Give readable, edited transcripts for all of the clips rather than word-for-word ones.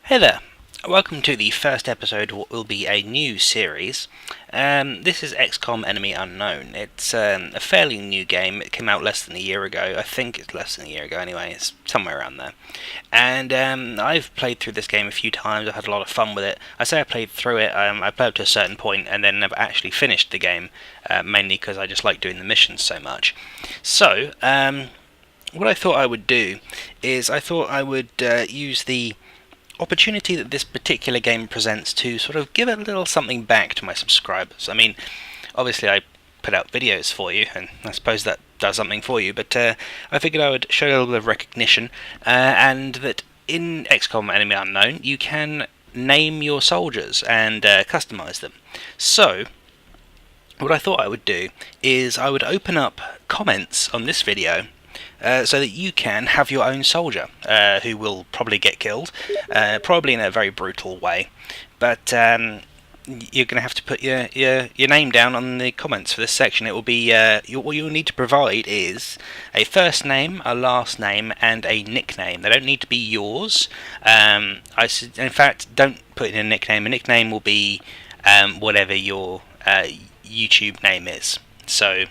Hey there, welcome to the first episode of what will be a new series. This is XCOM Enemy Unknown. It's a fairly new game. It came out less than a year ago. I think it's less than a year ago anyway. It's somewhere around there. And I've played through this game a few times. I've had a lot of fun with it. I say I played through it. I played up to a certain point and then never actually finished the game, mainly because I just like doing the missions so much. So, what I thought I would do is I thought I would use the opportunity that this particular game presents to sort of give a little something back to my subscribers. I mean, obviously I put out videos for you, and I suppose that does something for you, but I figured I would show a little bit of recognition, and that in XCOM Enemy Unknown you can name your soldiers and customize them. So, what I thought I would do is I would open up comments on this video so that you can have your own soldier who will probably get killed, probably in a very brutal way, but you're going to have to put your name down on the comments for this section. It will be what you'll need to provide is a first name, a last name, and a nickname. They don't need to be yours. In fact, don't put in a nickname. A nickname will be whatever your YouTube name is. So,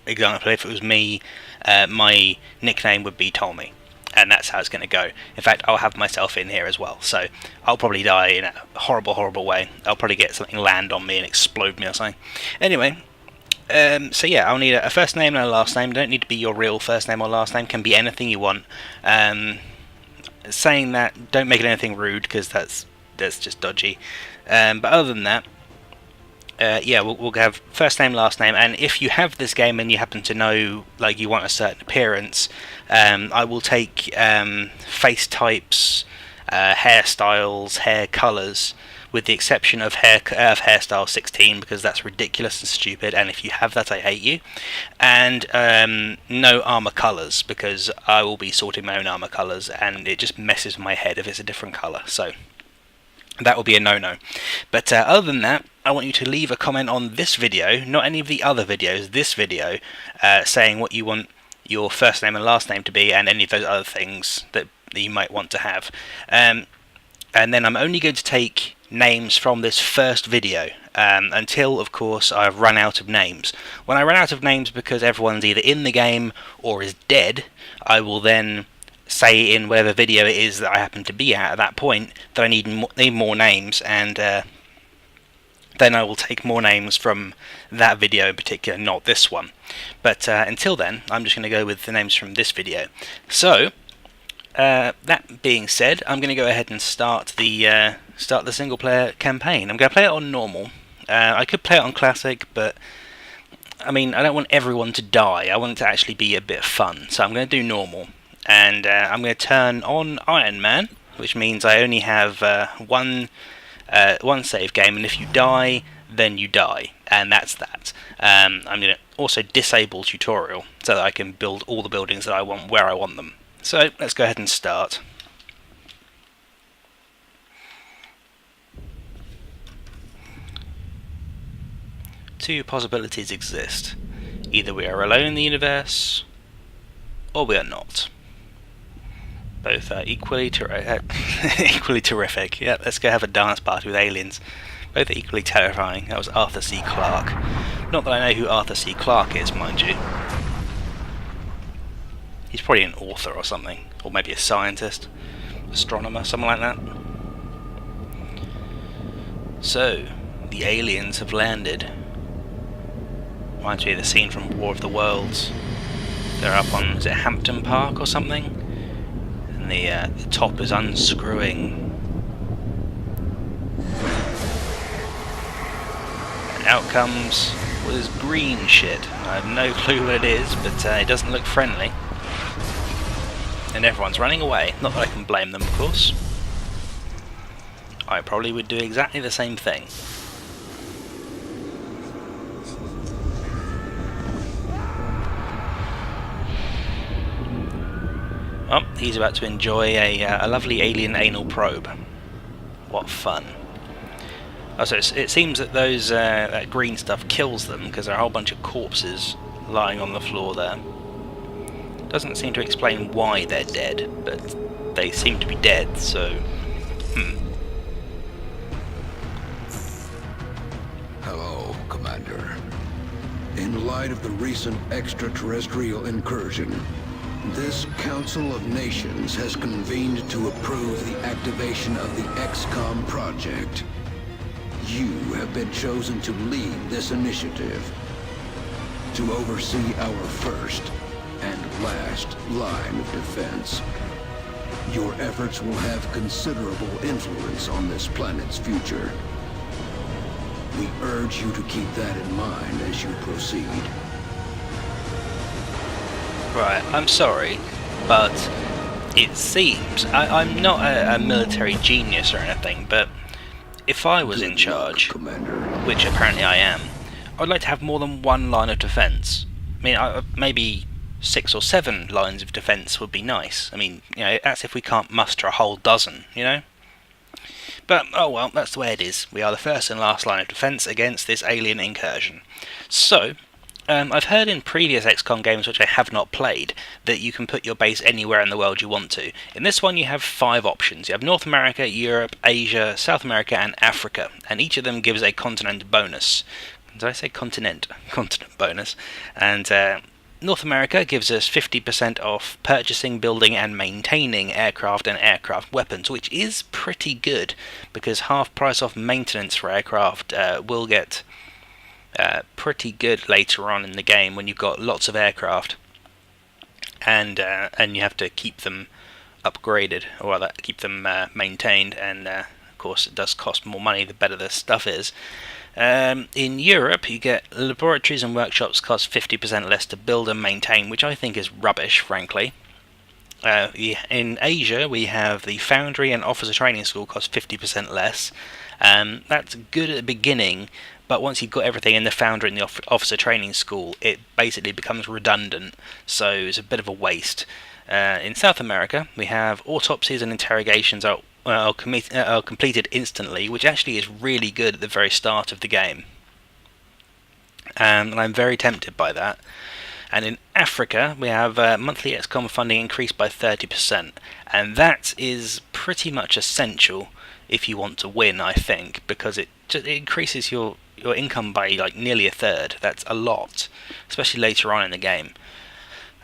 example, if it was me, my nickname would be Tommy, and that's how it's going to go. In fact, I'll have myself in here as well, so I'll probably die in a horrible way. I'll probably get something land on me and explode me or something. Anyway, so yeah, I'll need a first name and a last name. Don't need to be your real first name or last name, can be anything you want. Saying that, don't make it anything rude, because that's just dodgy. But other than that, yeah, we'll have first name, last name, and if you have this game and you happen to know, like, you want a certain appearance, I will take face types, hairstyles, hair colours, with the exception of hairstyle 16, because that's ridiculous and stupid, and if you have that, I hate you, and no armour colours, because I will be sorting my own armour colours, and it just messes with my head if it's a different colour, so that will be a no-no. But other than that, I want you to leave a comment on this video, not any of the other videos, this video, saying what you want your first name and last name to be, and any of those other things that you might want to have. And then I'm only going to take names from this first video, until, of course, I've run out of names. When I run out of names because everyone's either in the game or is dead, I will then say in whatever video it is that I happen to be at that point that I need more names, and then I will take more names from that video in particular, not this one. But until then, I'm just going to go with the names from this video. So, that being said, I'm going to go ahead and start the single player campaign. I'm going to play it on normal. I could play it on classic, but I mean, I don't want everyone to die. I want it to actually be a bit of fun, so I'm going to do normal. And I'm going to turn on Iron Man, which means I only have one save game, and if you die, then you die, and that's that. I'm going to also disable tutorial, so that I can build all the buildings that I want where I want them. So let's go ahead and start. Two possibilities exist. Either we are alone in the universe, or we are not. Both are equally terrific. Yeah, let's go have a dance party with aliens. Both are equally terrifying. That was Arthur C. Clarke. Not that I know who Arthur C. Clarke is, mind you. He's probably an author or something. Or maybe a scientist. Astronomer, something like that. So, the aliens have landed. Reminds me of the scene from War of the Worlds. They're up on, is it Hampton Park or something? The top is unscrewing. And out comes what is green shit. I have no clue what it is, but it doesn't look friendly. And everyone's running away. Not that I can blame them, of course. I probably would do exactly the same thing. Oh, he's about to enjoy a lovely alien anal probe. What fun. Oh, so it seems that that green stuff kills them, because there are a whole bunch of corpses lying on the floor there. Doesn't seem to explain why they're dead, but they seem to be dead, so... Hello, Commander. In light of the recent extraterrestrial incursion, this Council of Nations has convened to approve the activation of the XCOM project. You have been chosen to lead this initiative, to oversee our first and last line of defense. Your efforts will have considerable influence on this planet's future. We urge you to keep that in mind as you proceed. Right, I'm sorry, but it seems... I'm not a military genius or anything, but if I was in charge, which apparently I am, I'd like to have more than one line of defence. I mean, maybe 6 or 7 lines of defence would be nice. I mean, you know, that's if we can't muster a whole dozen, you know? But, oh well, that's the way it is. We are the first and last line of defence against this alien incursion. So, I've heard in previous XCOM games, which I have not played, that you can put your base anywhere in the world you want to. In this one you have 5 options. You have North America, Europe, Asia, South America and Africa, and each of them gives a continent bonus. Did I say continent? Continent bonus. And North America gives us 50% off purchasing, building and maintaining aircraft and aircraft weapons, which is pretty good, because half price off maintenance for aircraft will get pretty good later on in the game when you've got lots of aircraft and you have to keep them upgraded, or rather keep them maintained, and of course it does cost more money the better the stuff is. In Europe you get laboratories and workshops cost 50% less to build and maintain, which I think is rubbish, frankly. In Asia we have the Foundry and Officer Training School cost 50% less. That's good at the beginning, but once you've got everything in the Foundry and the Officer Training School, it basically becomes redundant, so it's a bit of a waste. In South America we have autopsies and interrogations are completed instantly, which actually is really good at the very start of the game, and I'm very tempted by that. And in Africa we have monthly XCOM funding increased by 30%, and that is pretty much essential if you want to win, I think, because it increases your income by like nearly a third. That's a lot, especially later on in the game.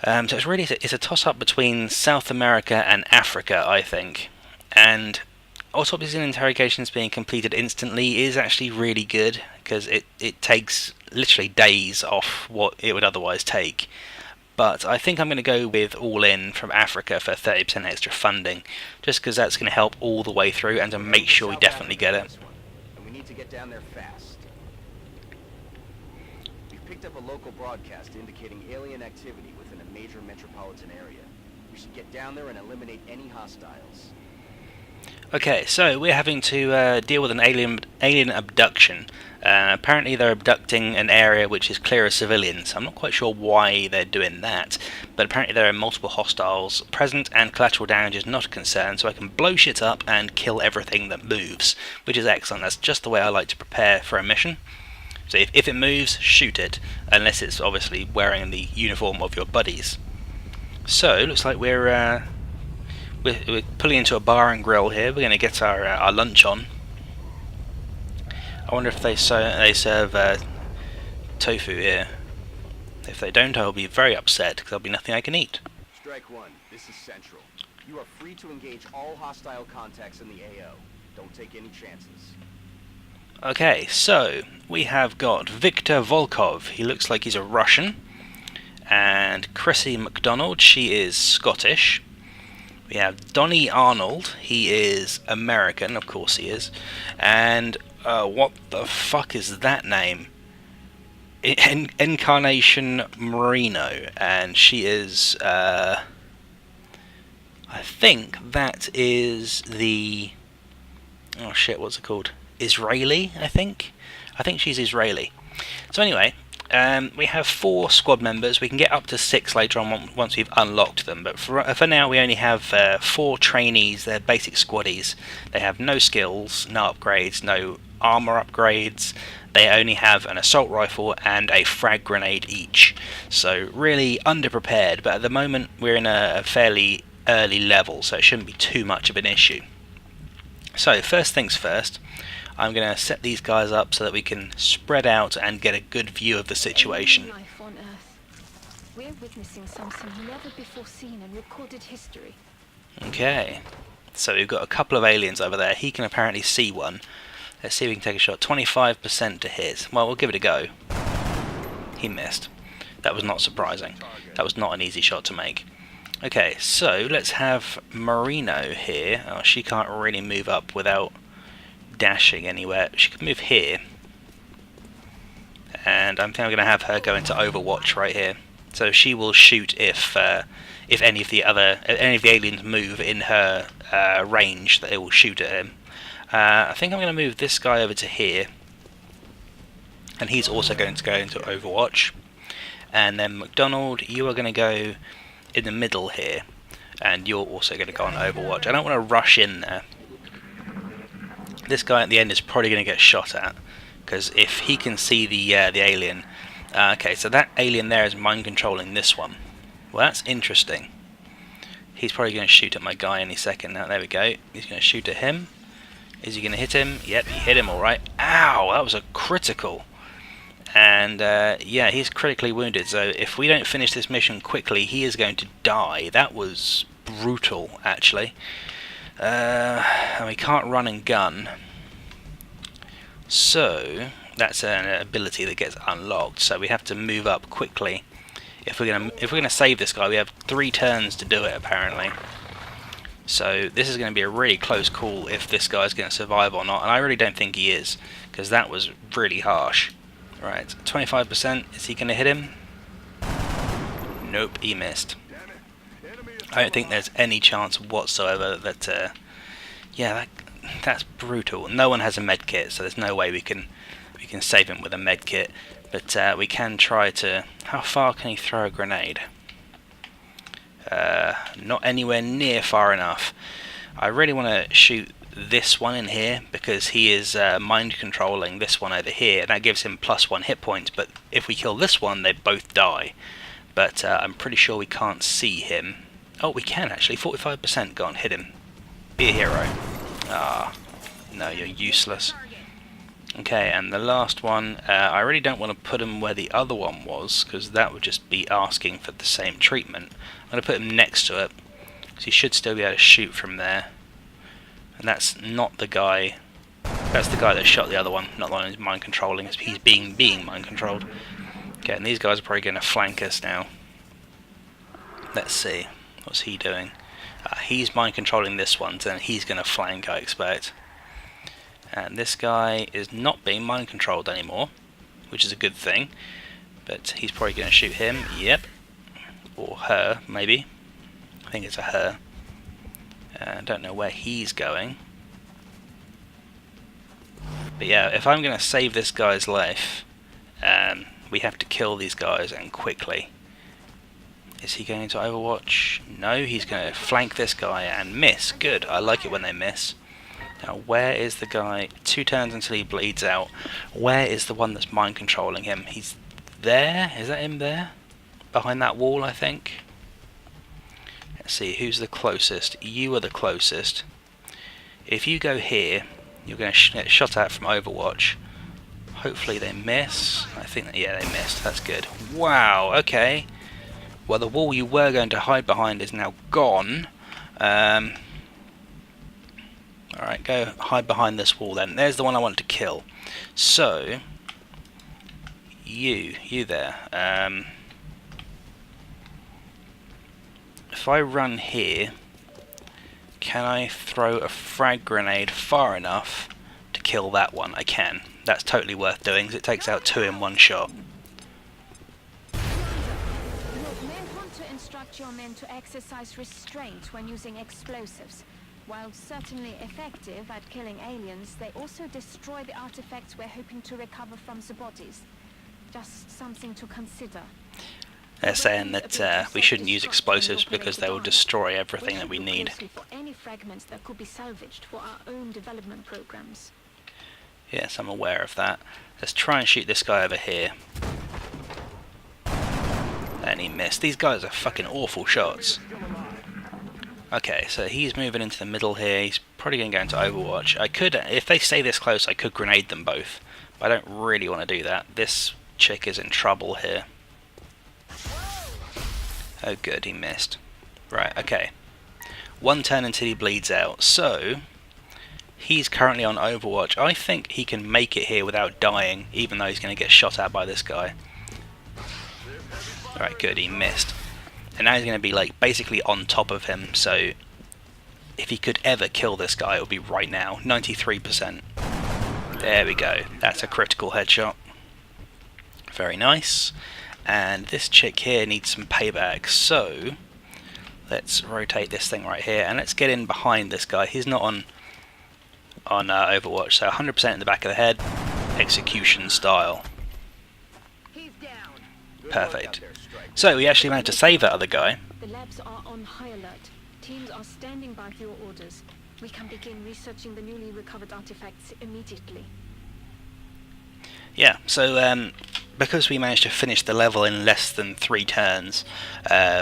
So it's a toss-up between South America and Africa, I think. And autopsies and interrogations being completed instantly is actually really good, because it takes literally days off what it would otherwise take. But I think I'm going to go with All In from Africa for 30% extra funding, just because that's going to help all the way through and to make sure we definitely get it. And we need to get down there fast. We've picked up a local broadcast indicating alien activity within a major metropolitan area. We should get down there and eliminate any hostiles. Okay, so we're having to deal with an alien abduction. Apparently they're abducting an area which is clear of civilians. I'm not quite sure why they're doing that, but apparently there are multiple hostiles present and collateral damage is not a concern, so I can blow shit up and kill everything that moves, which is excellent. That's just the way I like to prepare for a mission. So if it moves, shoot it, unless it's obviously wearing the uniform of your buddies. So, looks like we're pulling into a bar and grill here. We're going to get our lunch on. I wonder if they serve tofu here. If they don't, I'll be very upset, because there'll be nothing I can eat. Strike one, this is Central. You are free to engage all hostile contacts in the AO. Don't take any chances. Okay, so we have got Viktor Volkov. He looks like he's a Russian. And Chrissy MacDonald, she is Scottish. We have Donnie Arnold, he is American, of course he is. And what the fuck is that name? Incarnation Marino, and she is, I think that is the, oh shit, what's it called? Israeli, I think she's Israeli. So anyway, we have 4 squad members. We can get up to 6 later on once we've unlocked them, but for now we only have 4 trainees. They're basic squaddies. They have no skills, no upgrades, no armor upgrades. They only have an assault rifle and a frag grenade each, so really underprepared. But at the moment we're in a fairly early level, so it shouldn't be too much of an issue. So first things first, I'm going to set these guys up so that we can spread out and get a good view of the situation. Life on Earth. We're witnessing something never before seen in recorded history. Okay, so we've got a couple of aliens over there. He can apparently see one. Let's see if we can take a shot. 25% to hit. Well, we'll give it a go. He missed. That was not surprising. That was not an easy shot to make. Okay, so let's have Marino here. Oh, she can't really move up without dashing anywhere. She can move here. And I think I'm going to have her go into Overwatch right here. So she will shoot if any of the aliens move in her range, that it will shoot at him. I think I'm going to move this guy over to here, and he's also going to go into Overwatch. And then McDonald, you are going to go in the middle here, and you're also going to go on Overwatch. I don't want to rush in there. This guy at the end is probably going to get shot at, because if he can see the alien. Okay, so that alien there is mind controlling this one. Well, that's interesting. He's probably going to shoot at my guy any second now. There we go. He's going to shoot at him. Is he going to hit him? Yep, he hit him alright. Ow, that was a critical. And yeah, he's critically wounded. So if we don't finish this mission quickly, he is going to die. That was brutal, actually. And we can't run and gun. So that's an ability that gets unlocked. So we have to move up quickly. If we're gonna save this guy, we have 3 turns to do it apparently. So this is going to be a really close call if this guy's going to survive or not, and I really don't think he is, because that was really harsh. Right, 25%. Is he going to hit him? Nope, he missed. I don't think there's any chance whatsoever that. Yeah, that's brutal. No one has a med kit, so there's no way we can save him with a med kit. But we can try to. How far can he throw a grenade? Not anywhere near far enough. I really want to shoot this one in here because he is mind controlling this one over here. That gives him +1 hit points, but if we kill this one, they both die. But I'm pretty sure we can't see him. Oh, we can actually. 45%. Go on, hit him. Be a hero. Ah, no, you're useless. Okay, and the last one, I really don't want to put him where the other one was, because that would just be asking for the same treatment. I'm going to put him next to it, because he should still be able to shoot from there. And that's not the guy, that's the guy that shot the other one, not the one who's mind controlling, he's being mind controlled. Okay, and these guys are probably going to flank us now. Let's see, what's he doing? He's mind controlling this one, so then he's going to flank, I expect. And this guy is not being mind controlled anymore, which is a good thing. But he's probably going to shoot him. Yep. Or her, maybe. I think it's a her. I don't know where he's going. But yeah, if I'm going to save this guy's life, we have to kill these guys, and quickly. Is he going to Overwatch? No, he's going to flank this guy and miss. Good, I like it when they miss. Now, where is the guy? 2 turns until he bleeds out. Where is the one that's mind controlling him? He's there? Is that him there? Behind that wall, I think. Let's see, who's the closest? You are the closest. If you go here, you're going to get shot at from Overwatch. Hopefully they miss. I think that, yeah, they missed. That's good. Wow, okay. Well, the wall you were going to hide behind is now gone. Alright, go hide behind this wall then. There's the one I want to kill. So, you there. If I run here, can I throw a frag grenade far enough to kill that one? I can. That's totally worth doing because it takes out 2 in 1 shot. To instruct your men to exercise restraint when using explosives. While certainly effective at killing aliens, they also destroy the artifacts we're hoping to recover from the bodies. Just something to consider. They're saying that we shouldn't use explosives because they will destroy everything that we need. For any fragments that could be salvaged for our own development programs. Yes, I'm aware of that. Let's try and shoot this guy over here. And he missed. These guys are fucking awful shots. Okay, so he's moving into the middle here. He's probably going to go into Overwatch. I could, if they stay this close, I could grenade them both. But I don't really want to do that. This chick is in trouble here. Oh good, he missed. Right, okay. One turn until he bleeds out. So, he's currently on Overwatch. I think he can make it here without dying, even though he's going to get shot at by this guy. Right, good, he missed. And now he's going to be like basically on top of him, so if he could ever kill this guy, it would be right now. 93%. There we go. That's a critical headshot. Very nice. And this chick here needs some payback, so let's rotate this thing right here and let's get in behind this guy. He's not on Overwatch, so 100% in the back of the head, execution style. Perfect. So we actually managed to save that other guy. The labs are on high alert. Teams are standing by for your orders. We can begin researching the newly recovered artifacts immediately. Yeah, so because we managed to finish the level in less than 3 turns,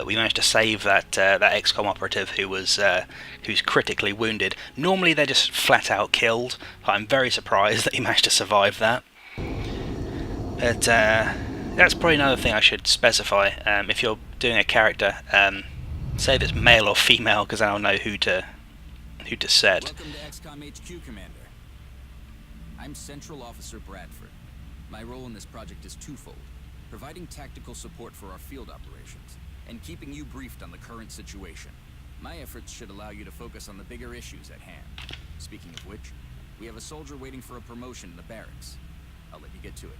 we managed to save that XCOM operative who's critically wounded. Normally they're just flat out killed, but I'm very surprised that he managed to survive that. But that's probably another thing I should specify. If you're doing a character, say if it's male or female, because I'll know who to set. Welcome to XCOM HQ, Commander. I'm Central Officer Bradford. My role in this project is twofold: providing tactical support for our field operations, and keeping you briefed on the current situation. My efforts should allow you to focus on the bigger issues at hand. Speaking of which, we have a soldier waiting for a promotion in the barracks. I'll let you get to it.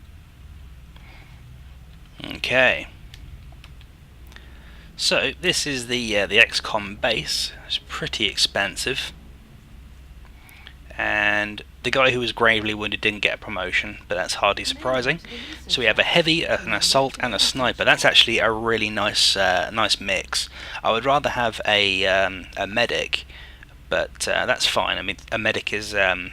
Okay. So this is the XCOM base. It's pretty expensive, and the guy who was gravely wounded didn't get a promotion, but that's hardly surprising. So we have a heavy, an assault, and a sniper. That's actually a really nice mix. I would rather have a medic, but that's fine. I mean, a medic is a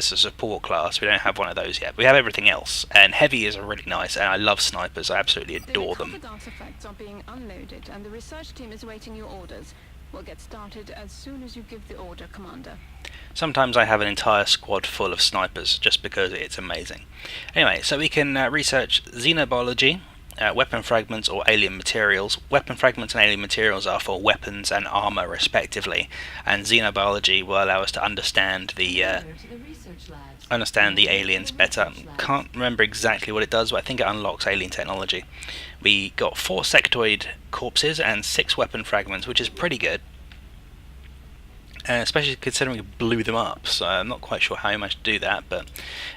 support class. We don't have one of those yet. We have everything else, and heavy is really nice, and I love snipers. I absolutely adore them. The recovered artifacts are being unloaded, and the research team is awaiting your orders. We'll get started as soon as you give the order, Commander. Sometimes I have an entire squad full of snipers just because it's amazing. Anyway, so we can research xenobiology, weapon fragments or alien materials. Weapon fragments and alien materials are for weapons and armor respectively, and xenobiology will allow us to understand the aliens better. Can't remember exactly what it does, but I think it unlocks alien technology. We got 4 sectoid corpses and 6 weapon fragments, which is pretty good. Especially considering we blew them up, so I'm not quite sure how I managed to do that, but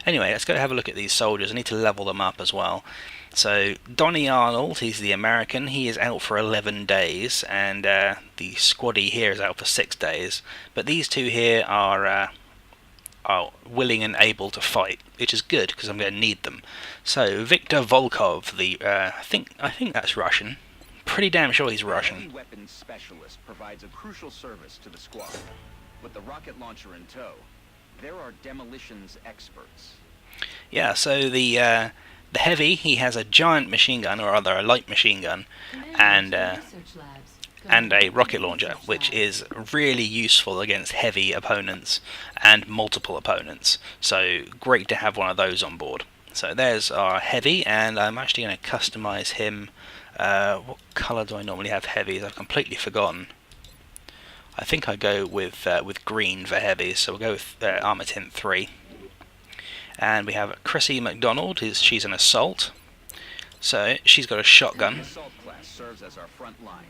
anyway, let's go have a look at these soldiers. I need to level them up as well. So, Donnie Arnold, he's the American, he is out for 11 days, and the squaddie here is out for 6 days, but these two here are willing and able to fight, which is good, because I'm going to need them. So, Viktor Volkov, I think that's Russian. Pretty damn sure he's Russian. The weapons specialist provides a crucial service to the squad. With the rocket launcher in tow, there are demolitions experts. Yeah, so the heavy, he has a giant machine gun, or rather a light machine gun, and a rocket launcher, which is really useful against heavy opponents and multiple opponents. So great to have one of those on board. So there's our heavy, and I'm actually going to customize him. What colour do I normally have heavies? I've completely forgotten. I think I go with green for heavies, so we'll go with Armour Tint 3. And we have Chrissy McDonald, she's an assault. So she's got a shotgun. The assault class serves as our front line.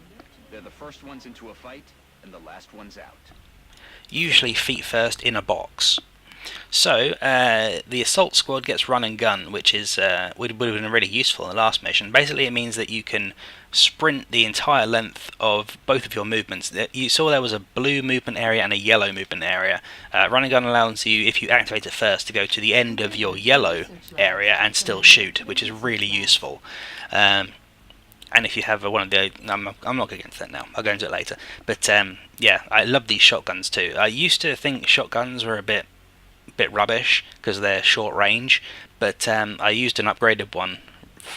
They're the first ones into a fight, and the last ones out. Usually feet first in a box. So, the assault squad gets run and gun, which is would have been really useful in the last mission. Basically, it means that you can sprint the entire length of both of your movements. You saw there was a blue movement area and a yellow movement area. Run and gun allows you, if you activate it first, to go to the end of your yellow area and still shoot, which is really useful. And if you have one of the... I'm not going to get into that now, I'll go into it later. But, yeah, I love these shotguns too. I used to think shotguns were a bit rubbish because they're short range, but I used an upgraded one,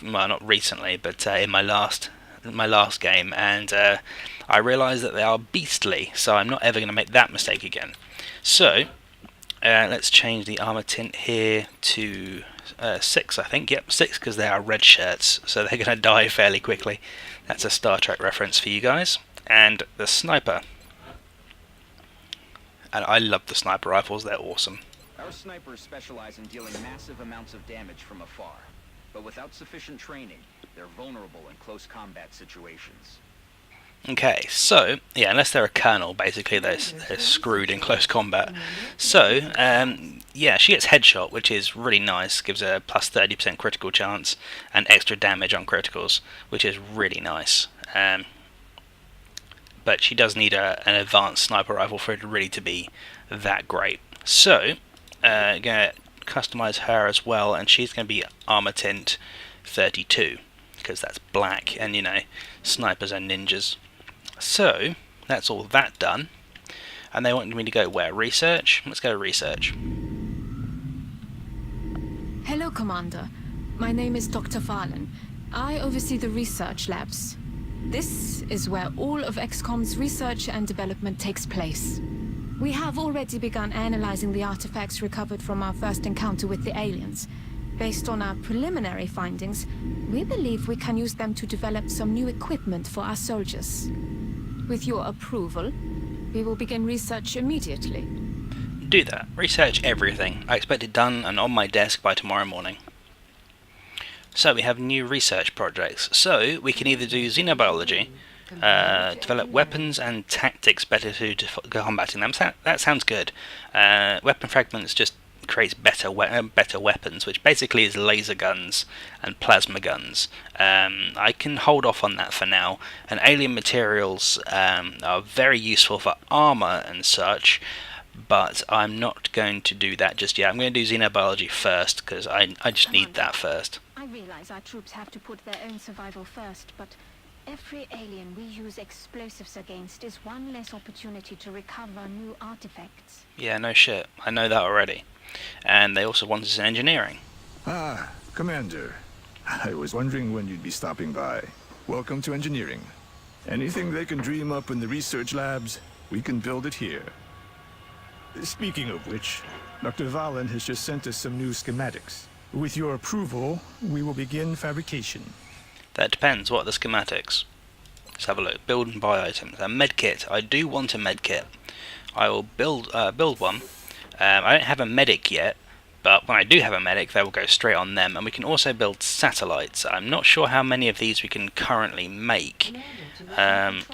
well, not recently, but in my last my last game, and I realised that they are beastly, so I'm not ever going to make that mistake again. So let's change the armour tint here to 6, I think. Yep, 6, because they are red shirts, so they're going to die fairly quickly. That's a Star Trek reference for you guys. And the sniper. And I love the sniper rifles, they're awesome. Our snipers specialize in dealing massive amounts of damage from afar, but without sufficient training, they're vulnerable in close combat situations. Okay, so, yeah, unless they're a colonel, basically they're screwed in close combat. So, yeah, she gets headshot, which is really nice, gives her a plus 30% critical chance, and extra damage on criticals, which is really nice. But she does need an advanced sniper rifle for it really to be that great. So, going to customize her as well, and she's going to be armor tint 32, because that's black, and you know, snipers are ninjas. So, that's all that done. And they want me to go where? Research? Let's go to research. Hello, Commander. My name is Dr. Valen. I oversee the research labs. This is where all of XCOM's research and development takes place. We have already begun analyzing the artifacts recovered from our first encounter with the aliens. Based on our preliminary findings, we believe we can use them to develop some new equipment for our soldiers. With your approval, we will begin research immediately. Do that. Research everything. I expect it done and on my desk by tomorrow morning. So we have new research projects. So we can either do xenobiology, develop weapons and tactics better to combating them. That sounds good. Weapon fragments just creates better weapons, which basically is laser guns and plasma guns. I can hold off on that for now. And alien materials are very useful for armor and such, but I'm not going to do that just yet. I'm going to do xenobiology first, because I just need that first. I realize our troops have to put their own survival first, but every alien we use explosives against is one less opportunity to recover new artifacts. Yeah, no shit. I know that already. And they also want us in engineering. Ah, Commander. I was wondering when you'd be stopping by. Welcome to engineering. Anything they can dream up in the research labs, we can build it here. Speaking of which, Dr. Valen has just sent us some new schematics. With your approval, we will begin fabrication. That depends. What are the schematics? Let's have a look. Build and buy items. A medkit. I do want a medkit. I will build one. I don't have a medic yet, but when I do have a medic, they will go straight on them. And we can also build satellites. I'm not sure how many of these we can currently make. I'm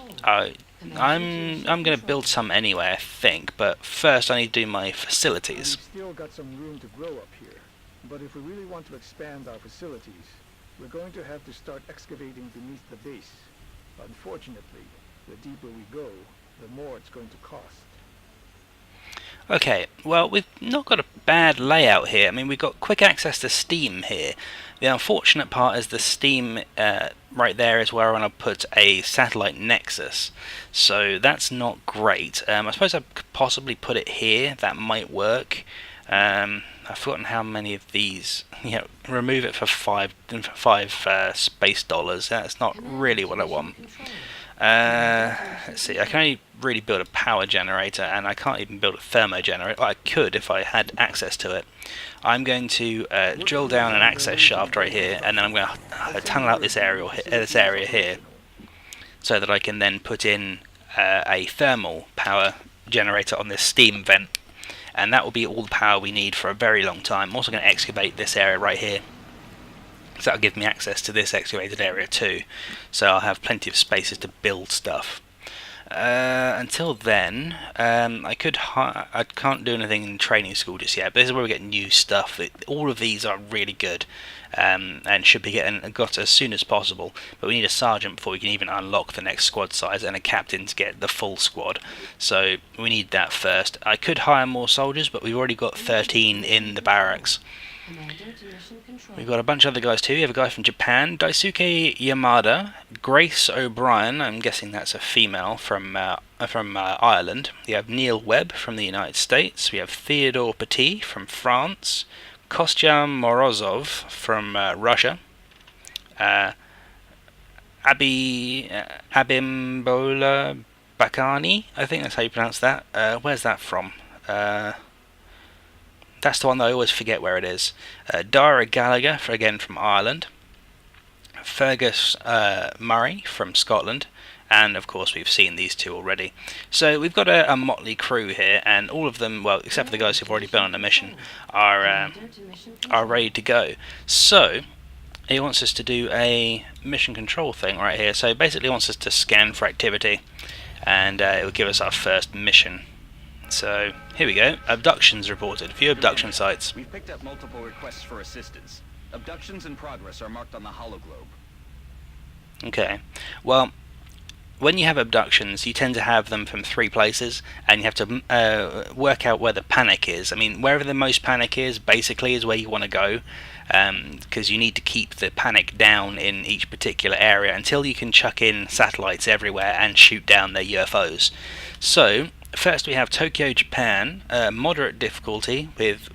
going to build some anyway, I think. But first, I need to do my facilities. We've still got some room to grow up here, but if we really want to expand our facilities, we're going to have to start excavating beneath the base. Unfortunately, the deeper we go, the more it's going to cost. Okay, well, we've not got a bad layout here. I mean, we've got quick access to Steam here. The unfortunate part is the Steam right there is where I want to put a satellite nexus. So that's not great. I suppose I could possibly put it here. That might work. I've forgotten how many of these. You know, remove it for five space dollars. That's not really what I want. Let's see. I can only really build a power generator, and I can't even build a thermo generator. Well, I could if I had access to it. I'm going to drill down an access shaft right here, and then I'm going to tunnel out this area here, so that I can then put in a thermal power generator on this steam vent. And that will be all the power we need for a very long time. I'm also going to excavate this area right here, so that'll give me access to this excavated area too. So I'll have plenty of spaces to build stuff. Until then, I can't do anything in training school just yet, but this is where we get new stuff. All of these are really good, and should be got as soon as possible. But we need a sergeant before we can even unlock the next squad size, and a captain to get the full squad. So we need that first. I could hire more soldiers, but we've already got 13 in the barracks. We've got a bunch of other guys too. We have a guy from Japan, Daisuke Yamada, Grace O'Brien, I'm guessing that's a female, from Ireland. We have Neil Webb from the United States. We have Theodore Petit from France, Kostya Morozov from Russia, Abimbola Bakani, I think that's how you pronounce that. Where's that from? That's the one that I always forget where it is. Dara Gallagher, again from Ireland. Fergus Murray from Scotland. And of course we've seen these two already. So we've got a motley crew here, and all of them, well, except for the guys who've already been on a mission, are ready to go. So he wants us to do a mission control thing right here. So basically he wants us to scan for activity, and it will give us our first mission. So here we go. Abductions reported. Few abduction sites. We've picked up multiple requests for assistance. Abductions in progress are marked on the hologlobe. Okay. Well, when you have abductions, you tend to have them from 3 places, and you have to work out where the panic is. I mean, wherever the most panic is, basically, is where you want to go, because you need to keep the panic down in each particular area until you can chuck in satellites everywhere and shoot down their UFOs. So, first we have Tokyo, Japan, moderate difficulty with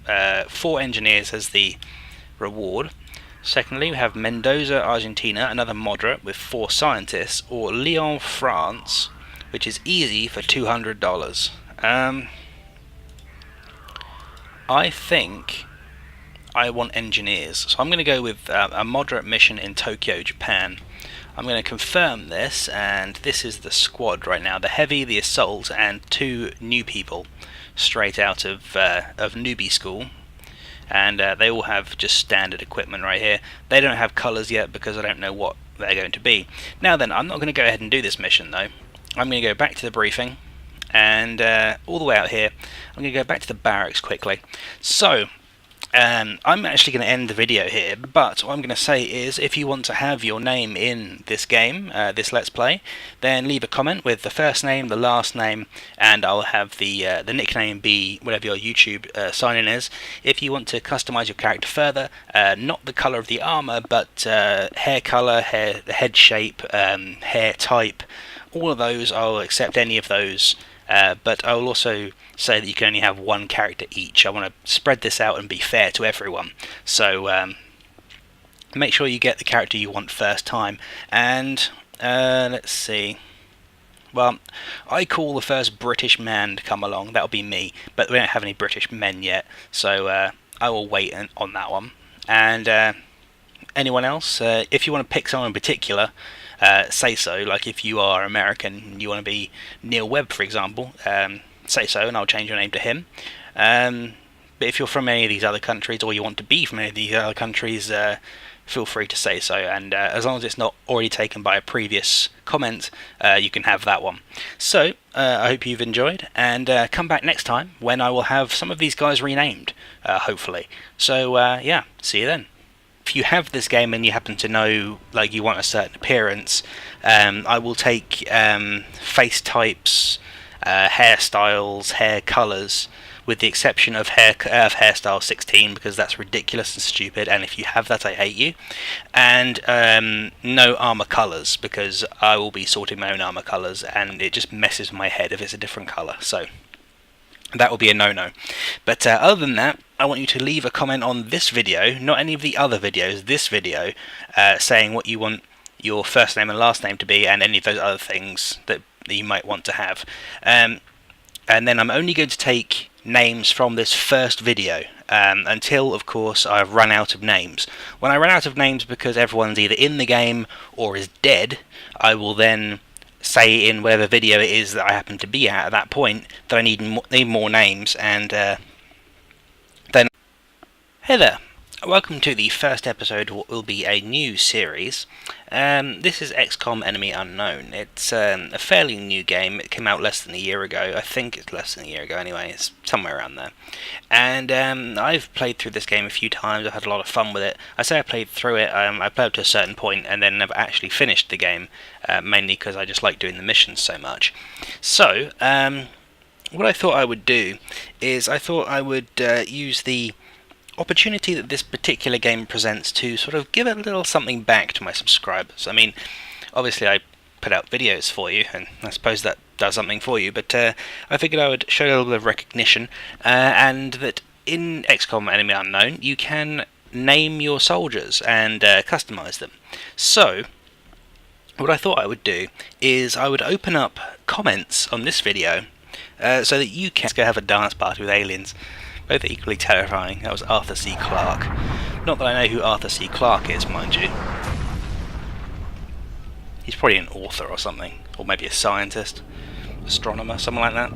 4 engineers as the reward. Secondly, we have Mendoza, Argentina, another moderate with 4 scientists, or Lyon, France, which is easy for $200. I think I want engineers, so I'm going to go with a moderate mission in Tokyo, Japan. I'm going to confirm this, and this is the squad right now: the heavy, the assault, and 2 new people straight out of newbie school. And they all have just standard equipment right here. They don't have colours yet because I don't know what they're going to be. Now then, I'm not going to go ahead and do this mission though. I'm going to go back to the briefing, and all the way out here, I'm going to go back to the barracks quickly. So, I'm actually going to end the video here, but what I'm going to say is, if you want to have your name in this game, this Let's Play, then leave a comment with the first name, the last name, and I'll have the nickname be whatever your YouTube sign-in is. If you want to customize your character further, not the color of the armor, but hair color, head shape, hair type, all of those, I'll accept any of those. But I will also say that you can only have 1 character each. I want to spread this out and be fair to everyone. So make sure you get the character you want first time. And let's see. Well, I call the first British man to come along. That'll be me. But we don't have any British men yet. So I will wait on that one. And anyone else? If you want to pick someone in particular, say so. Like if you are American and you want to be Neil Webb, for example, say so and I'll change your name to him. But if you're from any of these other countries, or you want to be from any of these other countries, feel free to say so, and as long as it's not already taken by a previous comment, you can have that one. So I hope you've enjoyed, and come back next time when I will have some of these guys renamed, hopefully. So yeah, see you then. If you have this game and you happen to know, like, you want a certain appearance, I will take face types, hairstyles, hair colours, with the exception of hairstyle 16, because that's ridiculous and stupid, and if you have that, I hate you. And no armour colours, because I will be sorting my own armour colours, and it just messes with my head if it's a different colour, so that will be a no-no. But other than that, I want you to leave a comment on this video, not any of the other videos, this video, saying what you want your first name and last name to be, and any of those other things that you might want to have. And then I'm only going to take names from this first video, until, of course, I've run out of names. When I run out of names because everyone's either in the game or is dead, I will then say in whatever video it is that I happen to be at that point that I need more names, and then... Hey there, welcome to the first episode of what will be a new series. This is XCOM Enemy Unknown. It's a fairly new game. It came out less than a year ago. I think it's less than a year ago anyway. It's somewhere around there. And I've played through this game a few times. I've had a lot of fun with it. I say I played through it. I played up to a certain point and then never actually finished the game, mainly because I just like doing the missions so much. So, what I thought I would do is I thought I would use the opportunity that this particular game presents to sort of give a little something back to my subscribers. I mean, obviously I put out videos for you, and I suppose that does something for you, but I figured I would show a little bit of recognition, and that in XCOM Enemy Unknown you can name your soldiers and customize them. So what I thought I would do is I would open up comments on this video so that you can go have a dance party with aliens. Both equally terrifying. That was Arthur C. Clarke. Not that I know who Arthur C. Clarke is, mind you. He's probably an author or something, or maybe a scientist, astronomer, something like that.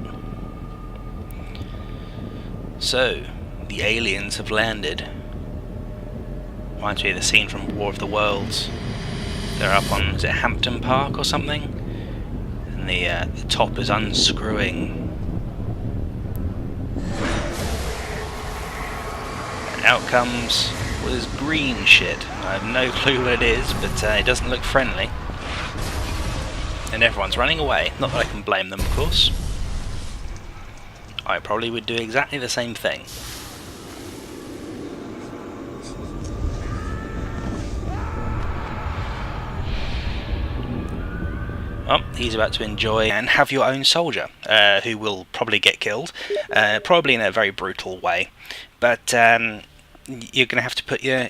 So, the aliens have landed. Reminds me of the scene from War of the Worlds. They're up on, is it Hampton Park or something? And the top is unscrewing. And out comes what is green shit. I have no clue what it is, but it doesn't look friendly. And everyone's running away. Not that I can blame them, of course. I probably would do exactly the same thing. Well, he's about to enjoy and have your own soldier, who will probably get killed, probably in a very brutal way. But you're going to have to put your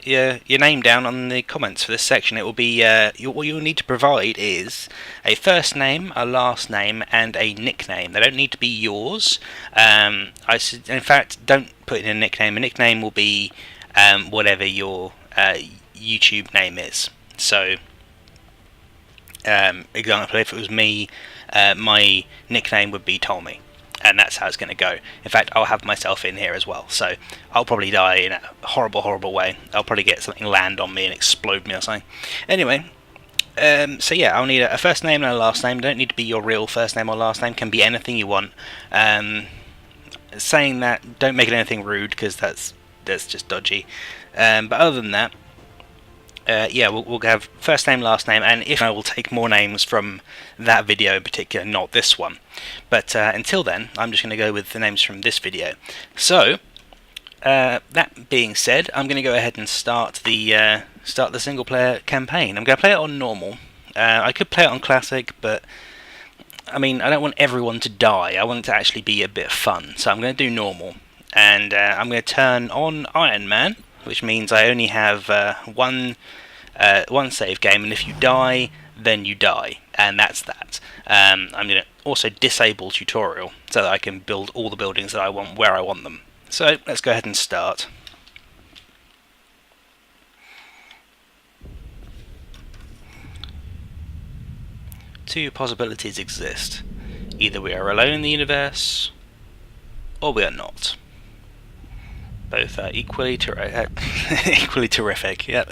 name down on the comments for this section. It will be what you'll need to provide is a first name, a last name, and a nickname. They don't need to be yours. In fact, don't put in a nickname. A nickname will be whatever your YouTube name is. So, example, if it was me, my nickname would be Tommy. And that's how it's going to go. In fact, I'll have myself in here as well. So I'll probably die in a horrible, horrible way. I'll probably get something land on me and explode me or something. Anyway, so yeah, I'll need a first name and a last name. Don't need to be your real first name or last name. Can be anything you want. Saying that, don't make it anything rude, because that's just dodgy. But other than that, yeah, we'll have first name, last name, and if I will take more names from that video in particular, not this one. But until then, I'm just going to go with the names from this video. So, that being said, I'm going to go ahead and start the single player campaign. I'm going to play it on normal. I could play it on classic, but I mean, I don't want everyone to die. I want it to actually be a bit of fun. So I'm going to do normal, and I'm going to turn on Iron Man, which means I only have one save game, and if you die, then you die, and that's that. I'm going to also disable tutorial so that I can build all the buildings that I want where I want them. So let's go ahead and start. Two possibilities exist. Either we are alone in the universe, or we are not. Both are equally terrific. Yeah,